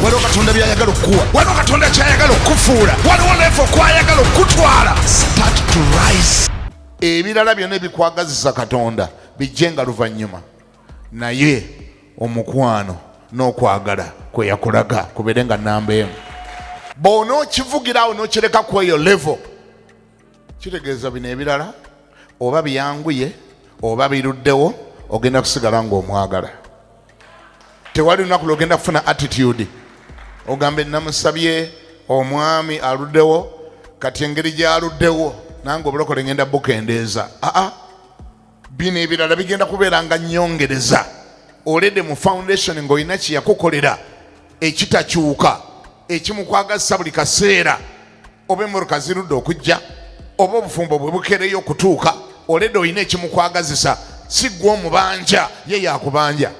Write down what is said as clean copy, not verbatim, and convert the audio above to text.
waliwo katonda byayagala okukuwa, waliwo katonda kyayagala okufuula, waliwo level kwayagala okutwala. Start to rise. Ebirala byonna ebikwagazisa katonda bijje nga luvannyuma, naye omukwano n'okwagala kwe yakulaga kubeere nga nnamba emu. Bw'onookivugirawo n'okireka ku eyo level, kitegeeza bino ebirala oba biyanguye oba biruddewo, ogenda kusigala ng'omwagala. Tewali lunaku lw'ogenda kufuna attitude ogambe namusabye omwami aluddewo, kati engeri gy'aluddewo nange obulokole ngenda bukendeeza. Bino ebirala bigenda kubeera nga nnyongereza. Olede mu foundation ng'olina kye yakukolera ekitakyuka, ekimukwagazisa buli kaseera, oba emmotoka zirudde okujja, oba obufumbo bwe bukereyo okutuuka, olede olina ekimukwagazisa, si ggwe omubanja, ye yakubanja.